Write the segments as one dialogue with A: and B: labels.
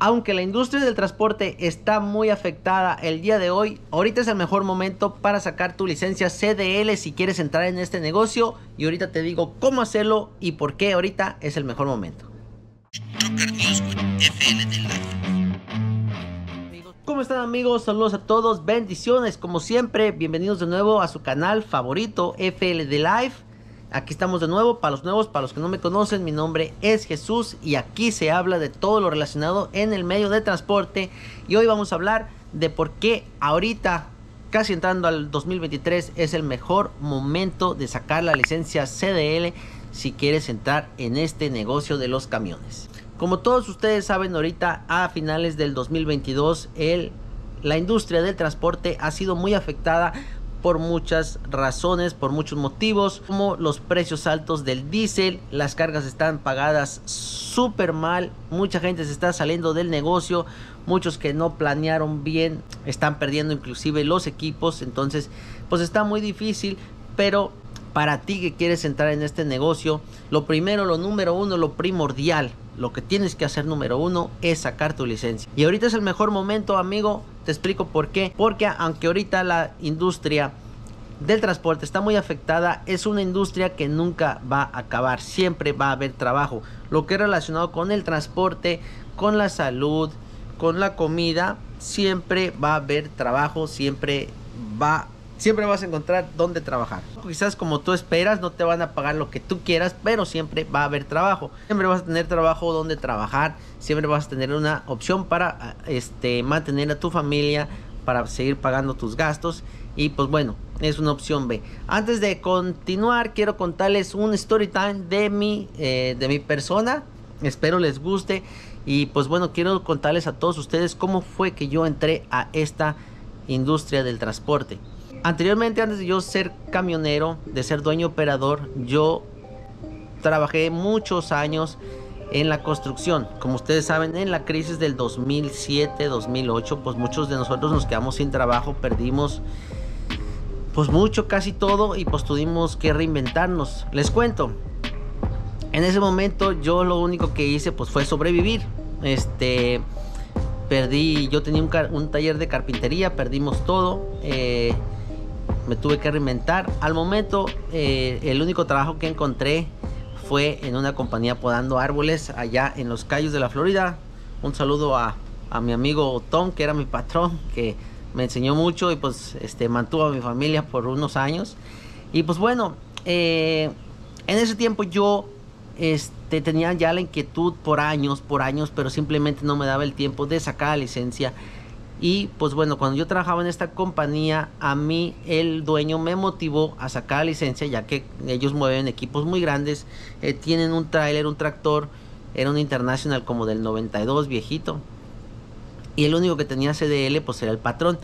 A: Aunque la industria del transporte está muy afectada el día de hoy, ahorita es el mejor momento para sacar tu licencia CDL si quieres entrar en este negocio. Y ahorita te digo cómo hacerlo y por qué ahorita es el mejor momento. ¿Cómo están, amigos? Saludos a todos, bendiciones como siempre, bienvenidos de nuevo a su canal favorito FLD Live. Aquí estamos de nuevo, para los nuevos, para los que no me conocen, mi nombre es Jesús y aquí se habla de todo lo relacionado en el medio de transporte. Y hoy vamos a hablar de por qué ahorita, casi entrando al 2023, es el mejor momento de sacar la licencia CDL si quieres entrar en este negocio de los camiones. Como todos ustedes saben, ahorita a finales del 2022, la industria del transporte ha sido muy afectada por muchas razones, por muchos motivos, como los precios altos del diésel, las cargas están pagadas súper mal, mucha gente se está saliendo del negocio, muchos que no planearon bien están perdiendo inclusive los equipos, entonces pues está muy difícil. Pero para ti que quieres entrar en este negocio, lo primero, lo número uno, lo primordial, lo que tienes que hacer número uno es sacar tu licencia. Y ahorita es el mejor momento, amigo. Te explico por qué. Porque aunque ahorita la industria del transporte está muy afectada, es una industria que nunca va a acabar. Siempre va a haber trabajo. Lo que es relacionado con el transporte, con la salud, con la comida, siempre va a haber trabajo, siempre vas a encontrar dónde trabajar. Quizás como tú esperas, no te van a pagar lo que tú quieras, pero siempre va a haber trabajo. Siempre vas a tener trabajo donde trabajar. Siempre vas a tener una opción para mantener a tu familia, para seguir pagando tus gastos. Y pues bueno, es una opción B. Antes de continuar, quiero contarles un story time de mi persona. Espero les guste. Y pues bueno, quiero contarles a todos ustedes cómo fue que yo entré a esta industria del transporte. Anteriormente, antes de yo ser camionero, de ser dueño operador, yo trabajé muchos años en la construcción. Como ustedes saben, en la crisis del 2007-2008, pues muchos de nosotros nos quedamos sin trabajo, perdimos pues mucho, casi todo, y pues tuvimos que reinventarnos. Les cuento, en ese momento yo lo único que hice pues fue sobrevivir. Yo tenía un taller de carpintería, perdimos todo. Me tuve que reinventar. Al momento, el único trabajo que encontré fue en una compañía podando árboles allá en Los Cayos de la Florida. Un saludo a mi amigo Tom, que era mi patrón, que me enseñó mucho y pues mantuvo a mi familia por unos años. Y pues bueno, en ese tiempo yo tenía ya la inquietud por años, pero simplemente no me daba el tiempo de sacar la licencia. Y pues bueno, cuando yo trabajaba en esta compañía, a mí el dueño me motivó a sacar la licencia, ya que ellos mueven equipos muy grandes. Tienen un tráiler, un tractor, era un International como del 92, viejito. Y el único que tenía CDL pues era el patrón.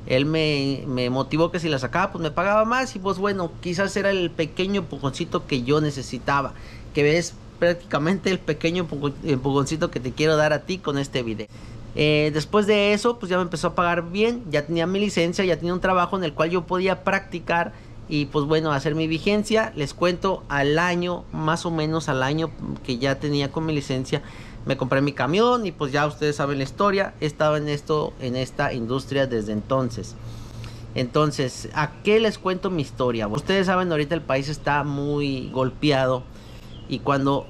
A: Él me motivó que si la sacaba pues me pagaba más. Y pues bueno, quizás era el pequeño empujoncito que yo necesitaba, que es prácticamente el pequeño empujoncito que te quiero dar a ti con este video. Después de eso pues ya me empezó a pagar bien, ya tenía mi licencia, ya tenía un trabajo en el cual yo podía practicar y pues bueno, hacer mi vigencia. Les cuento, al año, más o menos al año que ya tenía con mi licencia, me compré mi camión y pues ya ustedes saben la historia. He estado en esta industria desde entonces. Entonces, ¿a qué les cuento mi historia? Ustedes saben, ahorita el país está muy golpeado y cuando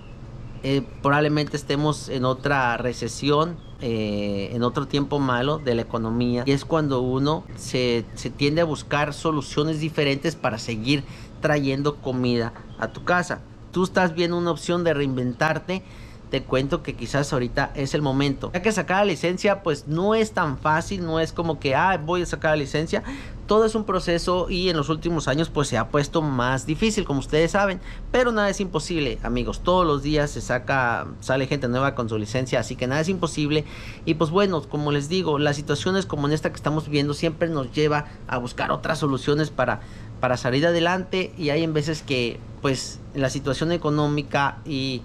A: probablemente estemos en otra recesión, en otro tiempo malo de la economía, y es cuando uno se tiende a buscar soluciones diferentes para seguir trayendo comida a tu casa. Tú estás viendo una opción de reinventarte. Te cuento que quizás ahorita es el momento, ya que sacar la licencia pues no es tan fácil, no es como que voy a sacar la licencia. Todo es un proceso y en los últimos años pues se ha puesto más difícil, como ustedes saben, pero nada es imposible, amigos. Todos los días sale gente nueva con su licencia, así que nada es imposible. Y pues bueno, como les digo, las situaciones como en esta que estamos viviendo siempre nos lleva a buscar otras soluciones para salir adelante. Y hay en veces que pues la situación económica y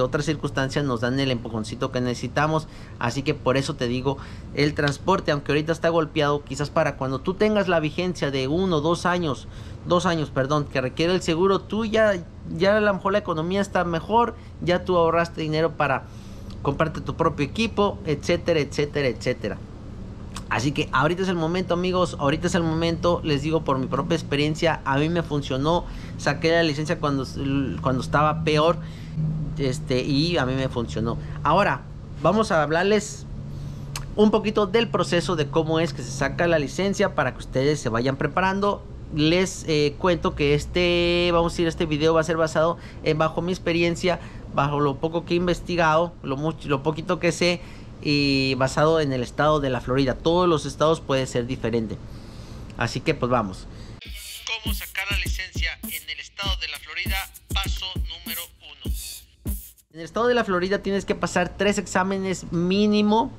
A: otras circunstancias nos dan el empujoncito que necesitamos. Así que por eso te digo, el transporte, aunque ahorita está golpeado, quizás para cuando tú tengas la vigencia de 1 o 2 años, que requiere el seguro, tú ya a lo mejor la economía está mejor, ya tú ahorraste dinero para comparte tu propio equipo, etcétera, etcétera, etcétera. Así que ahorita es el momento, amigos, ahorita es el momento, les digo por mi propia experiencia, a mí me funcionó, saqué la licencia cuando estaba peor, y a mí me funcionó. Ahora, vamos a hablarles un poquito del proceso de cómo es que se saca la licencia para que ustedes se vayan preparando. Les cuento que este video va a ser basado bajo mi experiencia, bajo lo poco que he investigado, lo poquito que sé, y basado en el estado de la Florida. Todos los estados puede ser diferente. Así que pues vamos. ¿Cómo sacar la licencia en el estado de la Florida? Paso número 1. En el estado de la Florida tienes que pasar 3 exámenes mínimo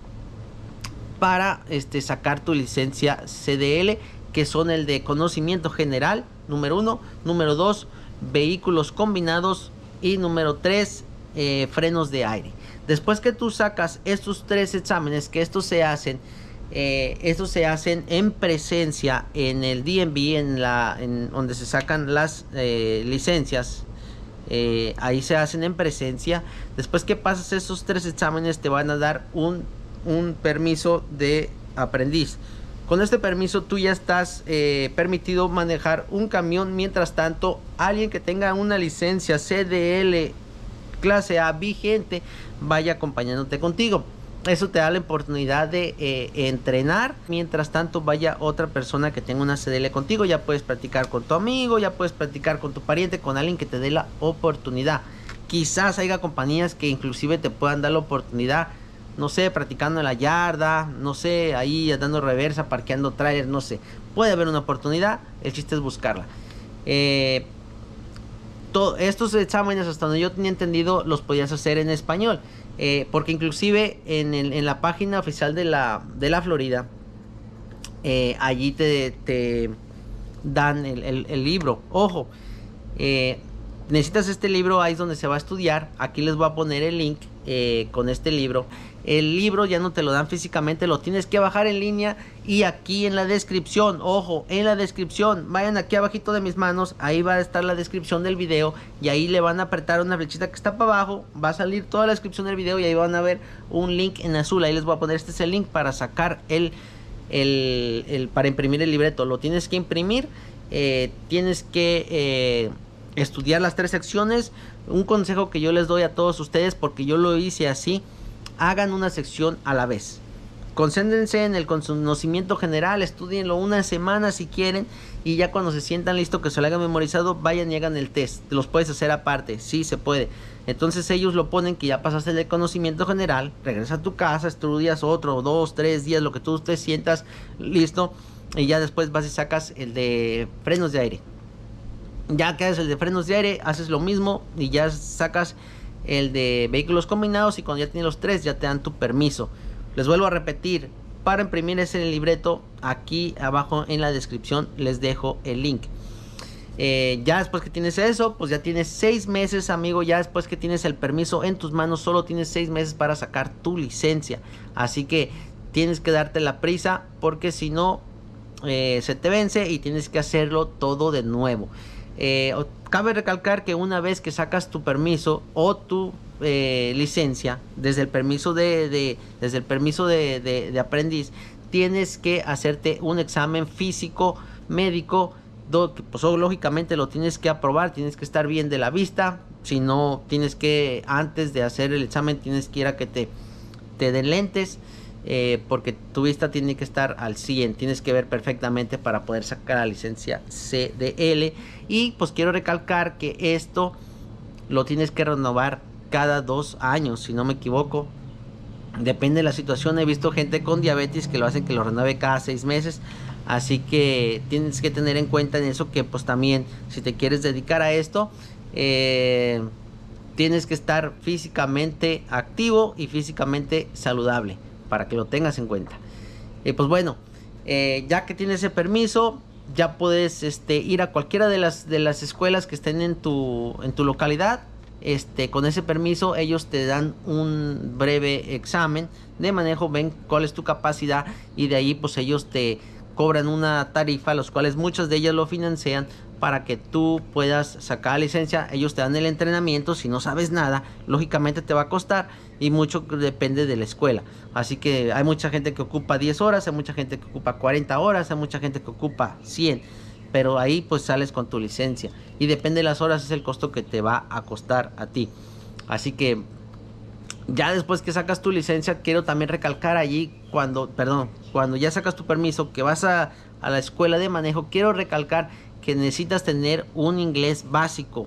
A: para sacar tu licencia CDL, que son el de conocimiento general, número 1, número 2, vehículos combinados, y número 3, frenos de aire. Después que tú sacas estos 3 exámenes, que estos se hacen en presencia en el DMV, en donde se sacan las licencias, ahí se hacen en presencia. Después que pasas esos 3 exámenes, te van a dar un permiso de aprendiz. Con este permiso tú ya estás permitido manejar un camión. Mientras tanto, alguien que tenga una licencia CDL clase A vigente vaya acompañándote contigo. Eso te da la oportunidad de entrenar. Mientras tanto, vaya otra persona que tenga una CDL contigo. Ya puedes practicar con tu amigo, ya puedes practicar con tu pariente, con alguien que te dé la oportunidad. Quizás haya compañías que inclusive te puedan dar la oportunidad, no sé, practicando en la yarda, no sé, ahí dando reversa, parqueando trailers, no sé. Puede haber una oportunidad, el chiste es buscarla. Estos exámenes, hasta donde yo tenía entendido, los podías hacer en español. Porque inclusive en la página oficial de la Florida, allí te dan el libro. Ojo, necesitas este libro, ahí es donde se va a estudiar. Aquí les voy a poner el link con este libro. El libro ya no te lo dan físicamente, lo tienes que bajar en línea. Y aquí en la descripción, ojo, en la descripción, vayan aquí abajito de mis manos, ahí va a estar la descripción del video. Y ahí le van a apretar una flechita que está para abajo, va a salir toda la descripción del video, y ahí van a ver un link en azul. Ahí les voy a poner, este es el link para sacar para imprimir el libreto. Lo tienes que imprimir, tienes que estudiar las 3 secciones. Un consejo que yo les doy a todos ustedes, porque yo lo hice así: hagan una sección a la vez. Concéntrense en el conocimiento general, estudienlo una semana si quieren, y ya cuando se sientan listos, que se lo hagan memorizado, vayan y hagan el test. Los puedes hacer aparte, sí se puede. Entonces ellos lo ponen que ya pasaste el conocimiento general, regresas a tu casa, estudias otro, 2, 3 días, lo que tú te sientas listo, y ya después vas y sacas el de frenos de aire. Ya que haces el de frenos de aire, haces lo mismo y ya sacas el de vehículos combinados, y cuando ya tienes los 3 ya te dan tu permiso. Les vuelvo a repetir, para imprimir ese libreto, aquí abajo en la descripción les dejo el link. Ya después que tienes eso, pues ya tienes 6 meses, amigo. Ya después que tienes el permiso en tus manos, solo tienes 6 meses para sacar tu licencia. Así que tienes que darte la prisa, porque si no se te vence y tienes que hacerlo todo de nuevo. Cabe recalcar que una vez que sacas tu permiso o tu licencia, desde el permiso de aprendiz, tienes que hacerte un examen físico médico, pues lógicamente lo tienes que aprobar, tienes que estar bien de la vista. Si no, tienes que, antes de hacer el examen, tienes que ir a que te den lentes, porque tu vista tiene que estar al 100, tienes que ver perfectamente para poder sacar la licencia CDL. Y pues quiero recalcar que esto lo tienes que renovar cada 2 años, si no me equivoco. Depende de la situación, he visto gente con diabetes que lo hacen que lo renueve cada 6 meses. Así que tienes que tener en cuenta en eso, que pues también, si te quieres dedicar a esto, tienes que estar físicamente activo y físicamente saludable, para que lo tengas en cuenta. Pues bueno, ya que tienes ese permiso, ya puedes ir a cualquiera de las escuelas que estén en tu localidad. Con ese permiso ellos te dan un breve examen de manejo, ven cuál es tu capacidad, y de ahí pues ellos te cobran una tarifa, los cuales muchas de ellas lo financian para que tú puedas sacar la licencia. Ellos te dan el entrenamiento. Si no sabes nada, lógicamente te va a costar, y mucho depende de la escuela. Así que hay mucha gente que ocupa 10 horas, hay mucha gente que ocupa 40 horas, hay mucha gente que ocupa 100, pero ahí pues sales con tu licencia, y depende de las horas es el costo que te va a costar a ti. Así que ya después que sacas tu licencia, quiero también recalcar allí, cuando ya sacas tu permiso, que vas a la escuela de manejo, quiero recalcar que necesitas tener un inglés básico,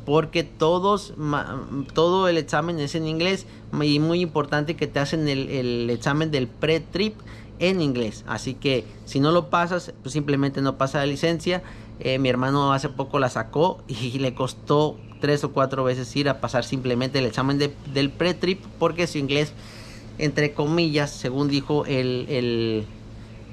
A: porque todo el examen es en inglés, y muy importante que te hacen el examen del pre-trip en inglés. Así que si no lo pasas, pues simplemente no pasa la licencia. Mi hermano hace poco la sacó y le costó 3 o 4 veces ir a pasar simplemente el examen del pre-trip, porque su inglés, entre comillas, según dijo el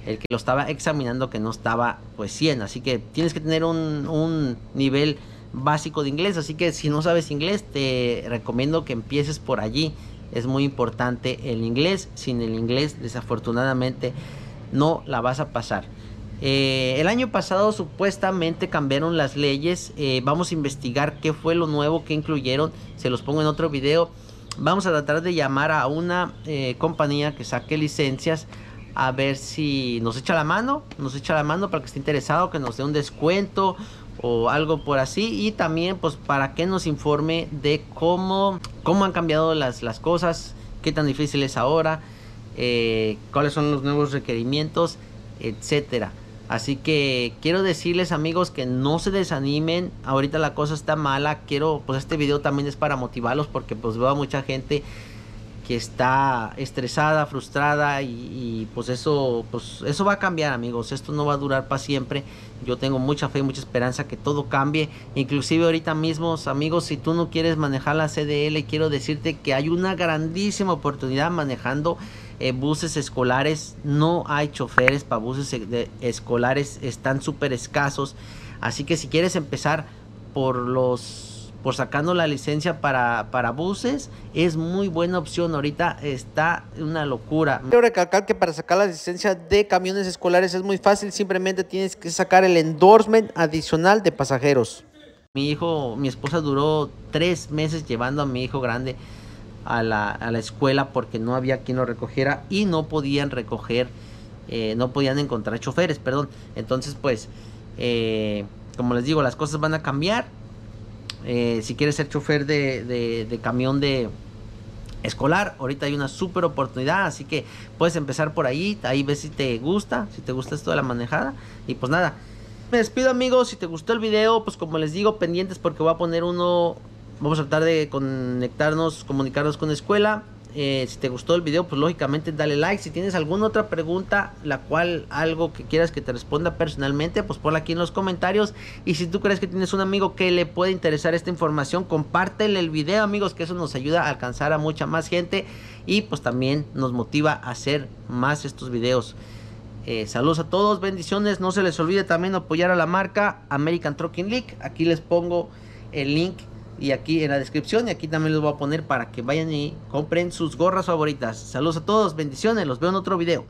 A: que lo estaba examinando, que no estaba pues 100. Así que tienes que tener un nivel básico de inglés. Así que si no sabes inglés, te recomiendo que empieces por allí. Es muy importante el inglés. Sin el inglés, desafortunadamente, no la vas a pasar. El año pasado supuestamente cambiaron las leyes. Vamos a investigar qué fue lo nuevo que incluyeron. Se los pongo en otro video. Vamos a tratar de llamar a una compañía que saque licencias, a ver si nos echa la mano para que esté interesado, que nos dé un descuento o algo por así, y también pues para que nos informe de cómo han cambiado las cosas, qué tan difícil es ahora, cuáles son los nuevos requerimientos, etcétera. Así que quiero decirles, amigos, que no se desanimen. Ahorita la cosa está mala. Pues este video también es para motivarlos, porque pues veo a mucha gente que está estresada, frustrada, y pues eso va a cambiar, amigos. Esto no va a durar para siempre. Yo tengo mucha fe y mucha esperanza que todo cambie. Inclusive ahorita mismo, amigos, si tú no quieres manejar la CDL, quiero decirte que hay una grandísima oportunidad manejando buses escolares. No hay choferes para buses escolares, están súper escasos. Así que si quieres empezar por sacando la licencia para buses, es muy buena opción. Ahorita está una locura. Quiero recalcar que para sacar la licencia de camiones escolares es muy fácil. Simplemente tienes que sacar el endorsement adicional de pasajeros. Mi esposa duró 3 meses llevando a mi hijo grande a la escuela, porque no había quien lo recogiera y no podían encontrar choferes, perdón. Entonces pues como les digo, las cosas van a cambiar. Si quieres ser chofer de camión de escolar, ahorita hay una súper oportunidad. Así que puedes empezar por ahí ves si te gusta esto de la manejada. Y pues nada, me despido, amigos. Si te gustó el video, pues como les digo, pendientes, porque voy a poner uno. Vamos a tratar de comunicarnos con la escuela. Si te gustó el video, pues lógicamente dale like. Si tienes alguna otra pregunta, algo que quieras que te responda personalmente, pues ponla aquí en los comentarios. Y si tú crees que tienes un amigo que le puede interesar esta información, compártele el video, amigos, que eso nos ayuda a alcanzar a mucha más gente, y pues también nos motiva a hacer más estos videos. Saludos a todos, bendiciones. No se les olvide también apoyar a la marca American Trucking League. Aquí les pongo el link, y aquí en la descripción, y aquí también los voy a poner para que vayan y compren sus gorras favoritas. Saludos a todos, bendiciones, los veo en otro video.